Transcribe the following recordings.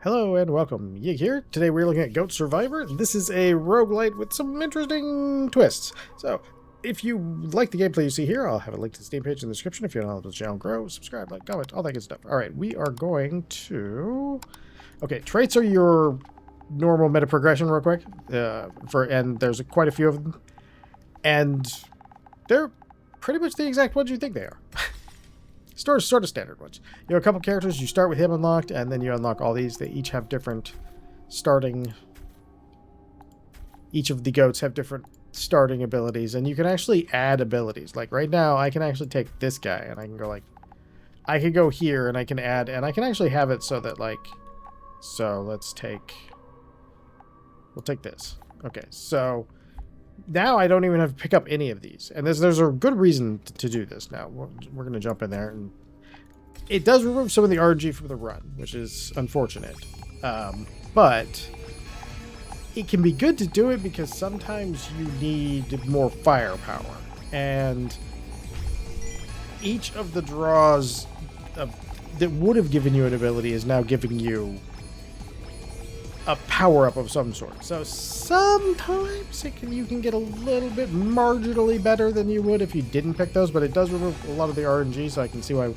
Hello and welcome. Yig here. Today we're looking at Goat Survivor. This is a roguelite with some interesting twists. So, if you like the gameplay you see here, I'll have a link to the Steam page in the description. If you want to help the channel grow, subscribe, like, comment, all that good stuff. Alright, we are going to... Okay, traits are your normal meta progression real quick. And there's quite a few of them. And they're pretty much the exact ones you think they are. Sort of standard ones. You have a couple characters, you start with him unlocked, and then you unlock all these. They each have different starting... Each of the goats have different starting abilities, and you can actually add abilities. Like right now, I can actually take this guy, and I can go like... I can go here, and I can add, and I can actually have it so that like... So, let's take... We'll take this. Okay, so... Now I don't even have to pick up any of these. And there's a good reason to do this now. We're going to jump in there. And it does remove some of the RNG from the run, which is unfortunate. But it can be good to do it because sometimes you need more firepower. And each of the draws that would have given you an ability is now giving you a power-up of some sort. So sometimes you can get a little bit marginally better than you would if you didn't pick those, but it does remove a lot of the RNG, so I can see why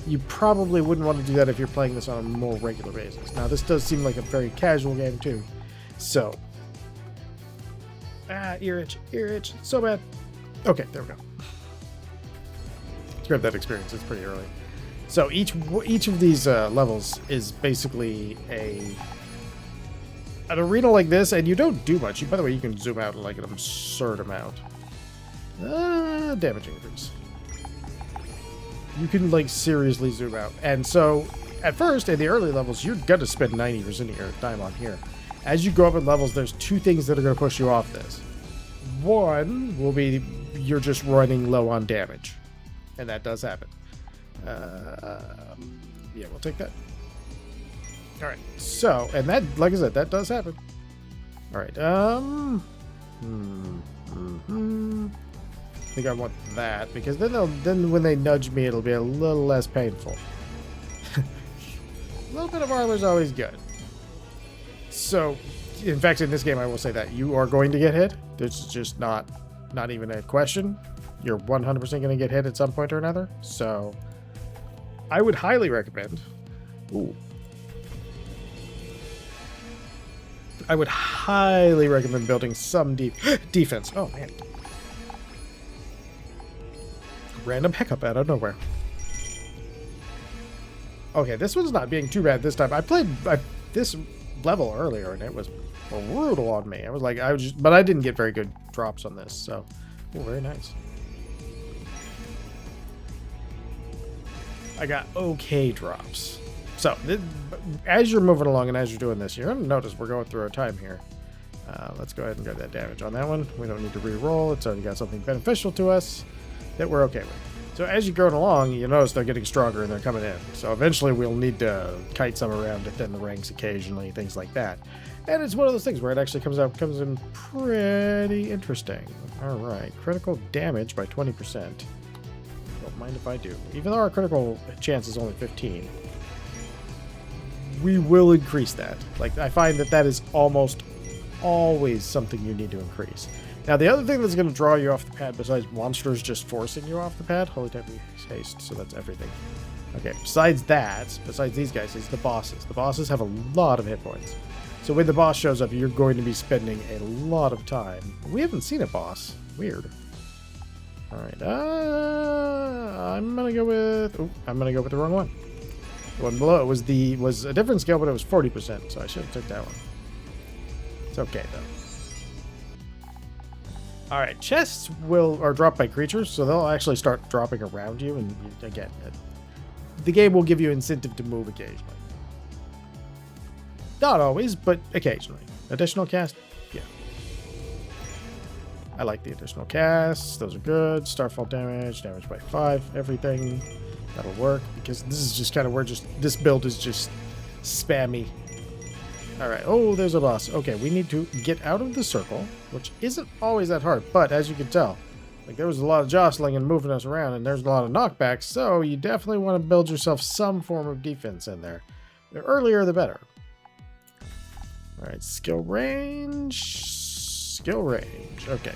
you probably wouldn't want to do that if you're playing this on a more regular basis. Now, this does seem like a very casual game, too. So. Ear itch, so bad. Okay, there we go. Let's grab that experience, it's pretty early. So each of these levels is basically an arena like this, and you don't do much. By the way, you can zoom out like an absurd amount. Damage increase. You can like seriously zoom out. And so, at first, in the early levels, you're going to spend 90% of your time on here. As you go up in levels, there's two things that are going to push you off this. One will be you're just running low on damage. And that does happen. Yeah, we'll take that. Alright, so, and that, like I said, that does happen. Alright, I think I want that, because then when they nudge me, it'll be a little less painful. A little bit of armor is always good. So, in fact, in this game, I will say that you are going to get hit. This is just not even a question. You're 100% going to get hit at some point or another. So, I would highly recommend... Ooh. I would highly recommend building some defense. Oh, man. Random hiccup out of nowhere. Okay, this one's not being too bad this time. I played this level earlier, and it was brutal on me. I was like, but I didn't get very good drops on this, so. Oh, very nice. I got okay drops. So, as you're moving along and as you're doing this, you're going to notice we're going through our time here. Let's go ahead and grab that damage on that one. We don't need to re-roll. It's already got something beneficial to us that we're okay with. So, as you're going along, you'll notice they're getting stronger and they're coming in. So, eventually we'll need to kite some around it in the ranks occasionally, things like that. And it's one of those things where it actually comes in pretty interesting. All right, critical damage by 20%. Don't mind if I do. Even though our critical chance is only 15. We will increase that. Like, I find that is almost always something you need to increase. Now, the other thing that's going to draw you off the pad, besides monsters just forcing you off the pad, holy type haste, so that's everything. Okay, besides these guys, is the bosses. The bosses have a lot of hit points. So when the boss shows up, you're going to be spending a lot of time. We haven't seen a boss. Weird. Alright, I'm going to go with... Oh, I'm going to go with the wrong one. The one below it was a different scale, but it was 40%, so I should have took that one. It's okay, though. Alright, chests are dropped by creatures, so they'll actually start dropping around you, and again, the game will give you incentive to move occasionally. Not always, but occasionally. Additional cast? Yeah. I like the additional casts. Those are good. Starfall damage by 5, everything. That'll work, because this is just kind of where this build is just spammy. Alright, oh, there's a boss. Okay, we need to get out of the circle, which isn't always that hard, but as you can tell, like there was a lot of jostling and moving us around, and there's a lot of knockbacks, so you definitely want to build yourself some form of defense in there. The earlier, the better. Alright, skill range. Skill range. Okay.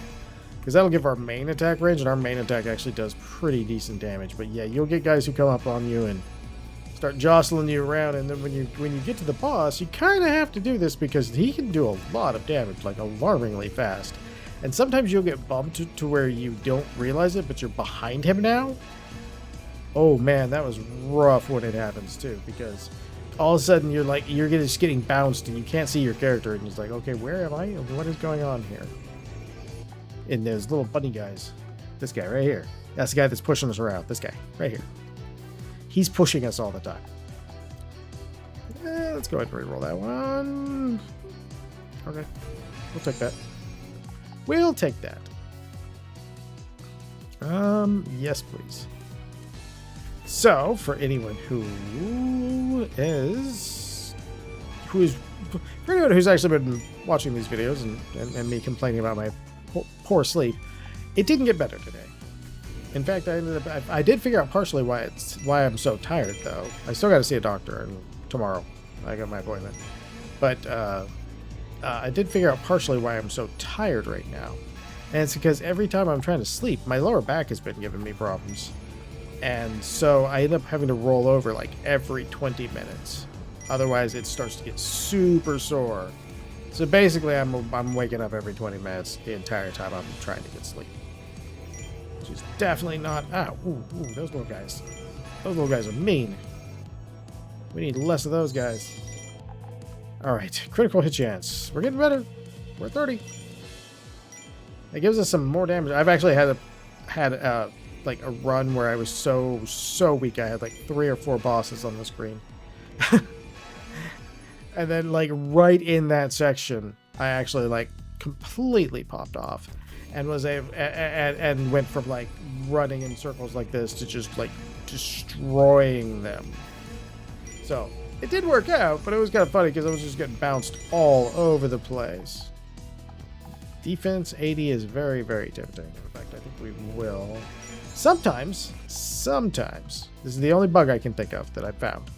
Because that'll give our main attack range, and our main attack actually does pretty decent damage. But yeah, you'll get guys who come up on you and start jostling you around, and then when you get to the boss, you kind of have to do this because he can do a lot of damage, like alarmingly fast. And sometimes you'll get bumped to where you don't realize it, but you're behind him now. Oh man, that was rough when it happens too, because all of a sudden you're just getting bounced and you can't see your character, and he's like, okay, where am I? What is going on here? And there's little bunny guys. This guy right here. That's the guy that's pushing us around. This guy right here. He's pushing us all the time. Let's go ahead and reroll that one. Okay. We'll take that. We'll take that. Yes, please. So, for anyone who's actually been watching these videos and me complaining about my poor sleep, it didn't get better today. In fact, I did figure out partially why I'm so tired, though. I still got to see a doctor, and tomorrow I got my appointment. But I did figure out partially why I'm so tired right now, and it's because every time I'm trying to sleep, my lower back has been giving me problems, and so I end up having to roll over like every 20 minutes. Otherwise, it starts to get super sore. So basically, I'm waking up every 20 minutes the entire time I'm trying to get sleep. Which is definitely not... Ah, ooh, those little guys. Those little guys are mean. We need less of those guys. Alright, critical hit chance. We're getting better. We're at 30. It gives us some more damage. I've actually had like a run where I was so weak. I had like 3 or 4 bosses on the screen. And then like right in that section, I actually like completely popped off and was and went from like running in circles like this to just like destroying them. So it did work out, but it was kind of funny because I was just getting bounced all over the place. Defense 80 is very, very tempting. In fact, I think we will. Sometimes, this is the only bug I can think of that I found.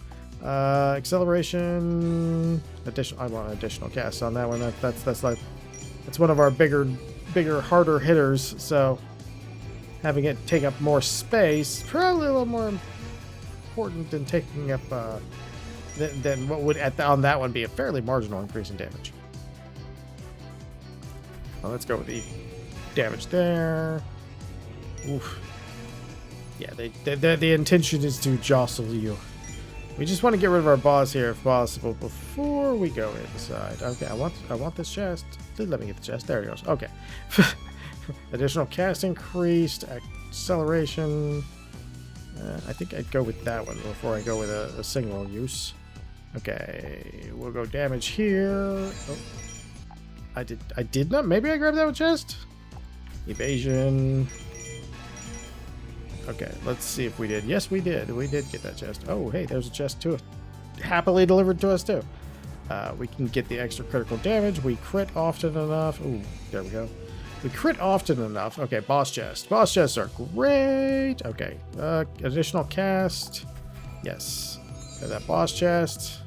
Acceleration, I want an additional cast on that one. That's one of our bigger, harder hitters. So having it take up more space, probably a little more important than taking up than what would on that one be a fairly marginal increase in damage. Well, let's go with the damage there. Oof. Yeah, the intention is to jostle you. We just want to get rid of our boss here if possible before we go inside. Okay, I want this chest. Please let me get the chest. There it goes. Okay. Additional cast increased. Acceleration. I think I'd go with that one before I go with a single use. Okay, we'll go damage here. Oh, I did not. Maybe I grabbed that with chest. Evasion. Okay, let's see if we did. Yes, we did. We did get that chest. Oh, hey, there's a chest too. Happily delivered to us too. We can get the extra critical damage. We crit often enough. Ooh, there we go. We crit often enough. Okay, boss chest. Boss chests are great. Okay, additional cast. Yes, got that boss chest.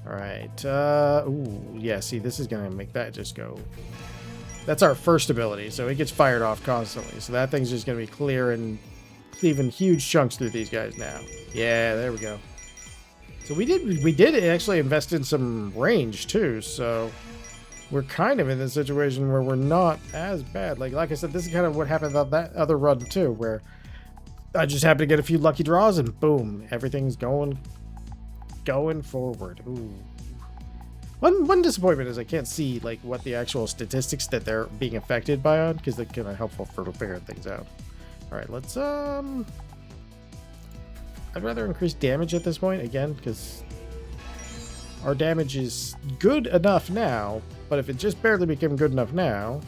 All right. Ooh, yeah. See, this is gonna make that just go. That's our first ability, so it gets fired off constantly. So that thing's just gonna be clearing huge chunks through these guys now. Yeah, there we go. So we did actually invest in some range too. So we're kind of in this situation where we're not as bad. Like I said, this is kind of what happened on that other run too, where I just happened to get a few lucky draws and boom, everything's going forward. Ooh. One disappointment is I can't see like what the actual statistics that they're being affected by on, because they're kind of helpful for figuring things out. All right, let's I'd rather increase damage at this point again, because our damage is good enough now, but if it just barely became good enough now,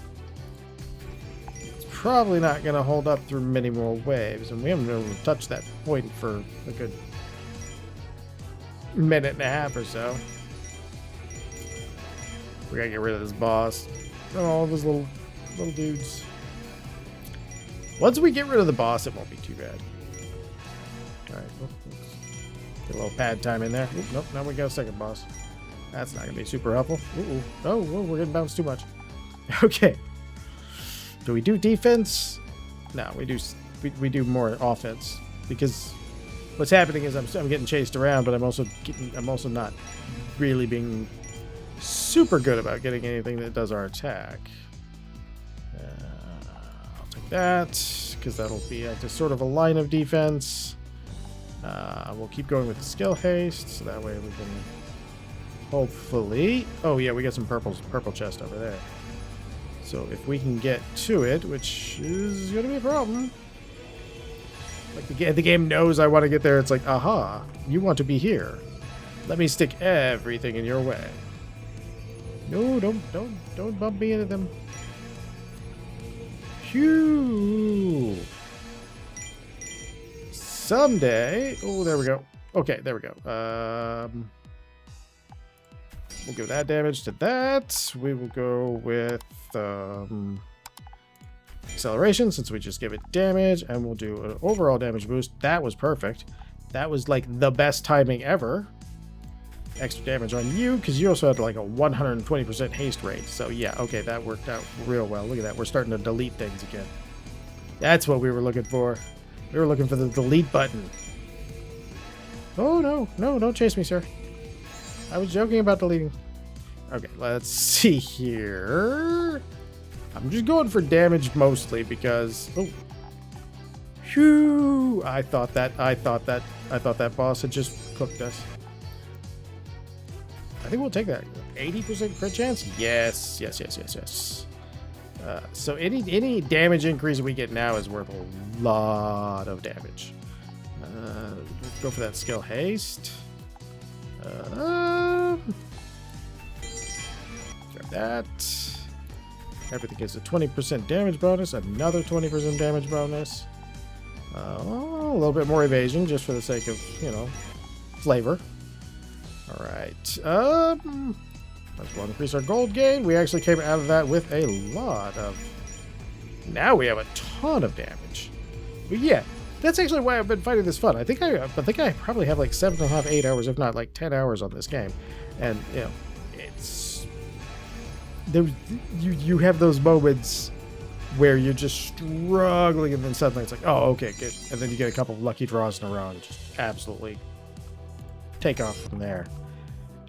it's probably not going to hold up through many more waves, and we haven't been able to touch that point for a good minute and a half or so. We gotta get rid of this boss. All those little dudes. Once we get rid of the boss, it won't be too bad. Alright, get a little pad time in there. Oop, nope, now we got a second boss. That's not going to be super helpful. Ooh. Oh, we're getting bounced too much. Okay. Do we do defense? No, we do more offense, because what's happening is I'm getting chased around, but I'm also not really being super good about getting anything that does our attack. I'll take that, because that'll be just sort of a line of defense. We'll keep going with the skill haste, so that way we can hopefully... Oh yeah, we got some purple chest over there. So if we can get to it, which is going to be a problem. Like the game knows I want to get there. It's like, aha, you want to be here. Let me stick everything in your way. No, don't bump me into them. Phew. Someday. Oh, there we go. Okay, there we go. We'll give that damage to that. We will go with acceleration, since we just gave it damage, and we'll do an overall damage boost. That was perfect. That was like the best timing ever. Extra damage on you, because you also had like a 120% haste rate. So yeah, okay, that worked out real well. Look at that. We're starting to delete things again. That's what we were looking for. We were looking for the delete button. Oh, no, don't chase me, sir. I was joking about deleting. Okay, let's see here. I'm just going for damage mostly because... Oh. Phew! I thought that boss had just cooked us. I think we'll take that. 80% crit chance? Yes. So any damage increase we get now is worth a lot of damage. Go for that skill haste. Grab that. Everything gets a 20% damage bonus, another 20% damage bonus. A little bit more evasion just for the sake of, flavor. All right. Let's increase our gold gain. We actually came out of that with a lot of... Now we have a ton of damage. But yeah, that's actually why I've been finding this fun. I think I probably have like 7.5, 8 hours, if not like 10 hours on this game. And, it's... You have those moments where you're just struggling, and then suddenly it's like, oh, okay, good. And then you get a couple of lucky draws in a row and just absolutely take off from there.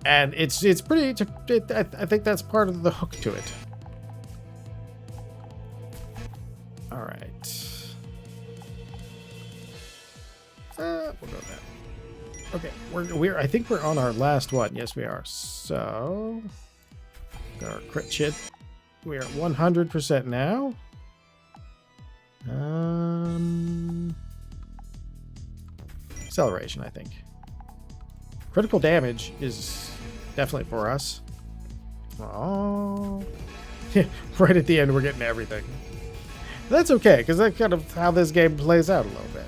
And it's pretty... I think that's part of the hook to it. All right. We'll go with that. Okay, we're I think we're on our last one. Yes, we are. So, got our crit shit. We are at 100% now. Acceleration, I think. Critical damage is definitely for us. Oh, right at the end, we're getting everything. That's okay, because that's kind of how this game plays out a little bit.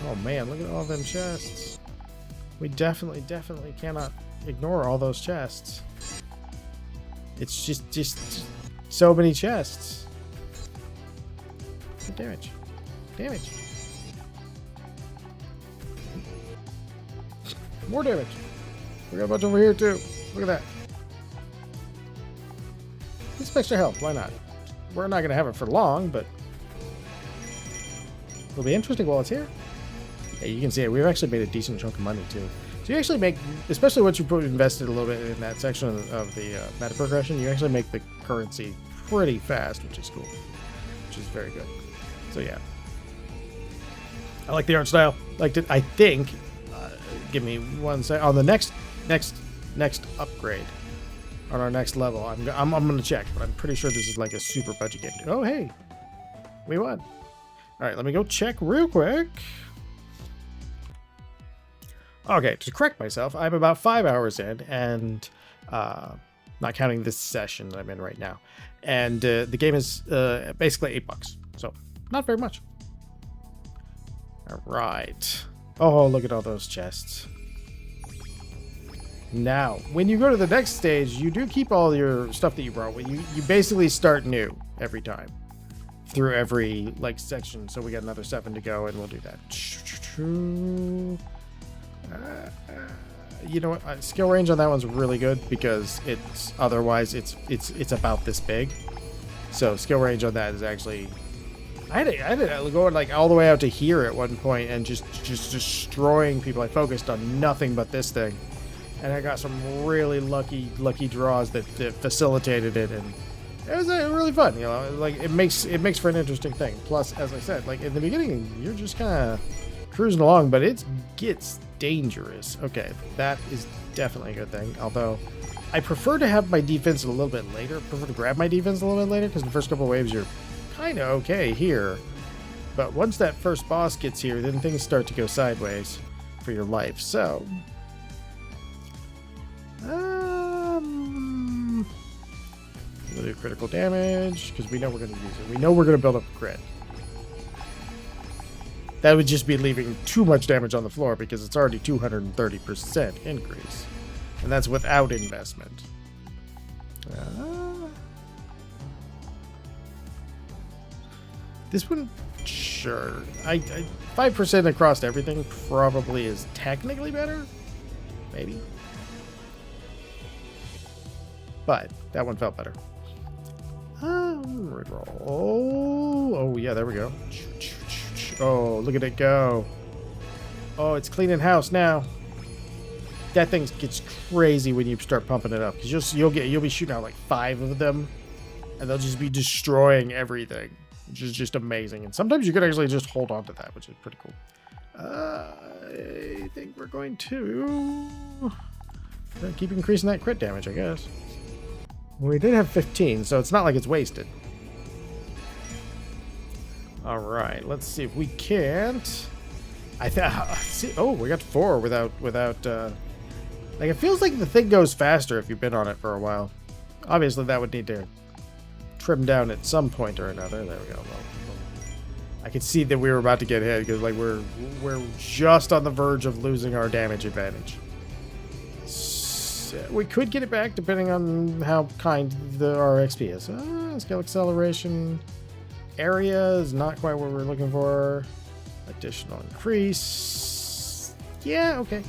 Oh man, look at all them chests. We definitely cannot ignore all those chests. It's just so many chests. Good damage. More damage. We got a bunch over here too. Look at that. Get some extra health. Why not? We're not going to have it for long, but it'll be interesting while it's here. Yeah, you can see it. We've actually made a decent chunk of money too. So you actually make, especially once you invested a little bit in that section of the meta progression, you actually make the currency pretty fast, which is cool, which is very good. So yeah, I like the art style. Liked it. I think. Give me 1 sec. On the next upgrade, on our next level, I'm gonna check, but I'm pretty sure this is like a super budget game. Oh hey, we won. All right, let me go check real quick. Okay, to correct myself, I'm about 5 hours in, and not counting this session that I'm in right now, and the game is basically $8, so not very much. All right. Oh, look at all those chests. Now, when you go to the next stage, you do keep all your stuff that you brought with you. You basically start new every time through every section. So we got another 7 to go, and we'll do that. You know what? Skill range on that one's really good because it's otherwise it's about this big. So skill range on that is actually. I had to go like all the way out to here at one point and just destroying people. I focused on nothing but this thing, and I got some really lucky draws that facilitated it, and it was really fun. You know, like it makes for an interesting thing. Plus, as I said, like in the beginning, you're just kind of cruising along, but it gets dangerous. Okay, that is definitely a good thing. Although, I prefer to have my defense a little bit later. I prefer to grab my defense a little bit later because the first couple waves you're kind of okay here, but once that first boss gets here, then things start to go sideways for your life. So, we'll do critical damage because we know we're going to use it. We know we're going to build up a crit. That would just be leaving too much damage on the floor because it's already 230% increase, and that's without investment. This one, sure. 5% across everything probably is technically better. Maybe. But that one felt better. Reroll. Oh, yeah, there we go. Oh, look at it go. Oh, it's cleaning house now. That thing gets crazy when you start pumping it up. Because you'll be shooting out like 5 of them. And they'll just be destroying everything. Which is just amazing. And sometimes you could actually just hold on to that, which is pretty cool. I think we're going to keep increasing that crit damage, I guess. We did have 15, so it's not like it's wasted. All right, let's see if we can't. See. Oh, we got 4 without. Like it feels like the thing goes faster if you've been on it for a while. Obviously, that would need to trim down at some point or another. There we go. Well, I could see that we were about to get hit because like we're just on the verge of losing our damage advantage. So we could get it back depending on how kind our XP is. Skill acceleration. Area is not quite what we're looking for. Additional increase. Yeah, okay.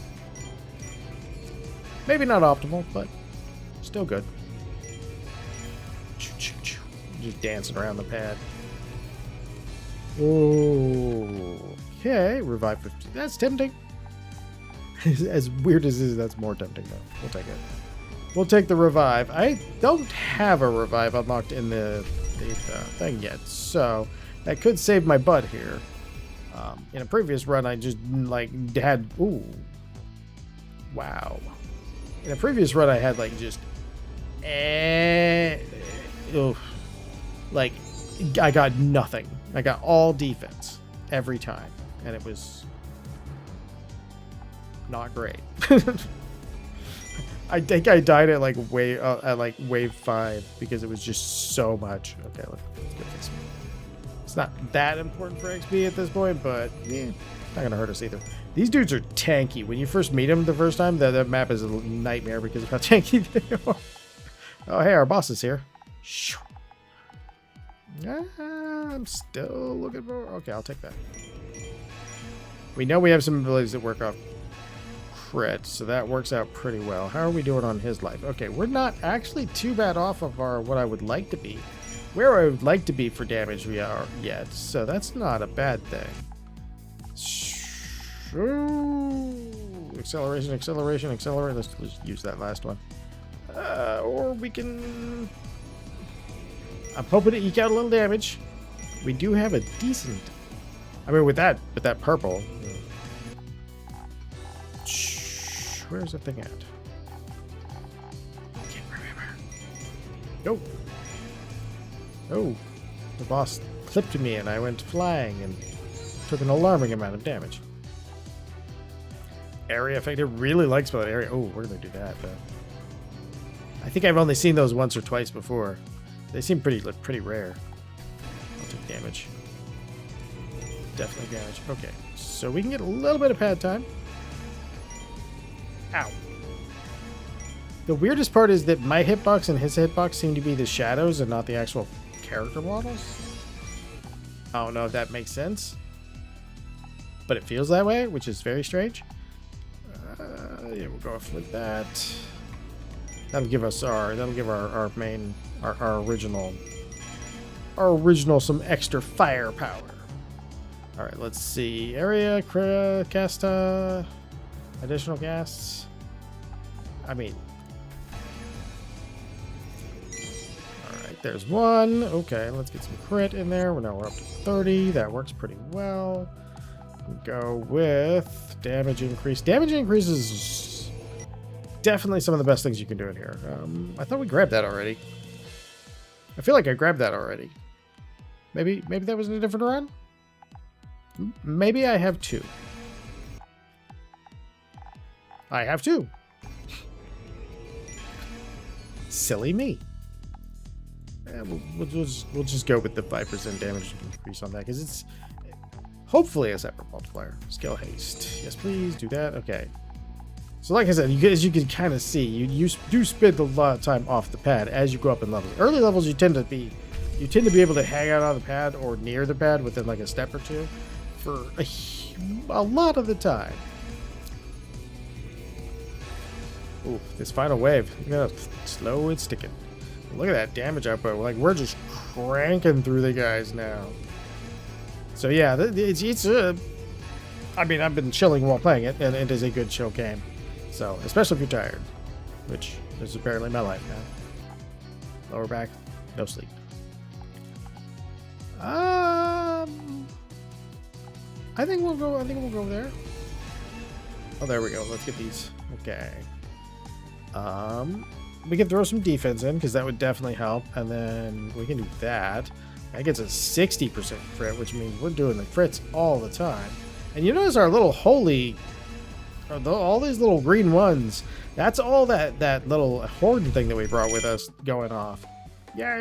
Maybe not optimal, but still good. Just dancing around the pad. Okay, revive 50. That's tempting. As weird as it is, that's more tempting though. We'll take it. We'll take the revive. I don't have a revive unlocked in the thing yet, so that could save my butt here. In a previous run, I just like had wow. In a previous run, I had like just like I got nothing. I got all defense every time, and it was not great. I think I died at like wave 5 because it was just so much. Okay, let's get this. It's not that important for XP at this point, but not gonna hurt us either. These dudes are tanky. When you first meet them the first time, that map is a nightmare because of how tanky they are. Oh, hey, our boss is here. I'm still looking for. Okay, I'll take that. We know we have some abilities that work off crit, so that works out pretty well. How are we doing on his life? Okay, we're not actually too bad off of what I would like to be. Where I would like to be for damage we are yet, so that's not a bad thing. Acceleration, accelerate. Let's use that last one. Or we can. I'm hoping to eke out a little damage. We do have a decent. I mean, with that purple. Where's the thing at? I can't remember. Nope. Oh, the boss clipped me and I went flying and took an alarming amount of damage. Area effect. It really likes that area. Oh, we're gonna do that though. I think I've only seen those once or twice before. They seem pretty rare. I'll take damage. Definitely damage. Okay, so we can get a little bit of pad time. Ow. The weirdest part is that my hitbox and his hitbox seem to be the shadows and not the actual character models. I don't know if that makes sense, but it feels that way, which is very strange. Yeah, we'll go off with that. That'll give us our main, our original some extra firepower. All right, let's see. Area, casta, additional casts. I mean, all right, there's one. Okay, let's get some crit in there. Now we're up to 30. That works pretty well. Go with damage increase. Damage increase is definitely some of the best things you can do in here. I thought we grabbed that already. I feel like I grabbed that already. Maybe that was in a different run? Maybe I have two. I have two. Silly me. Yeah, we'll just go with the 5% damage increase on that because it's hopefully a separate multiplier. Skill haste. Yes, please do that. Okay. So like I said, as you can kind of see, you do spend a lot of time off the pad as you go up in levels. Early levels, you tend to be able to hang out on the pad or near the pad within like a step or two for a lot of the time. Ooh, this final wave, you gotta slow and sticking. Look at that damage output. Like we're just cranking through the guys now. So yeah, it's I mean, I've been chilling while playing it, and it is a good chill game. So, especially if you're tired, which is apparently my life now. Lower back, no sleep. I think we'll go there. Oh, there we go. Let's get these. Okay. We can throw some defense in because that would definitely help, and then we can do that. That gets a 60% crit, which means we're doing the crits all the time. And you notice our little holy, all these little green ones, that's all that little horde thing that we brought with us going off. Yeah.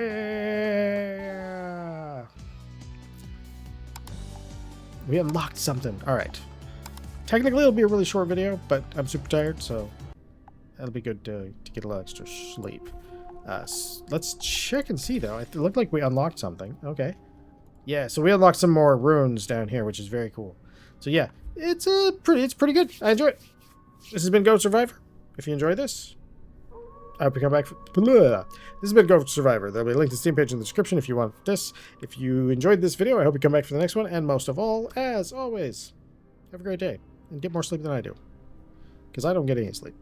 We unlocked something. All right. Technically, it'll be a really short video, but I'm super tired, so that'll be good to get a little extra sleep. Let's check and see, though. It looked like we unlocked something. Okay. Yeah, so we unlocked some more runes down here, which is very cool. So yeah, it's pretty good. I enjoy it. This has been Ghost Survivor. If you enjoyed this, I hope you come back for... This has been Ghost Survivor. There'll be a link to the Steam page in the description if you want this. If you enjoyed this video, I hope you come back for the next one. And most of all, as always, have a great day and get more sleep than I do, because I don't get any sleep.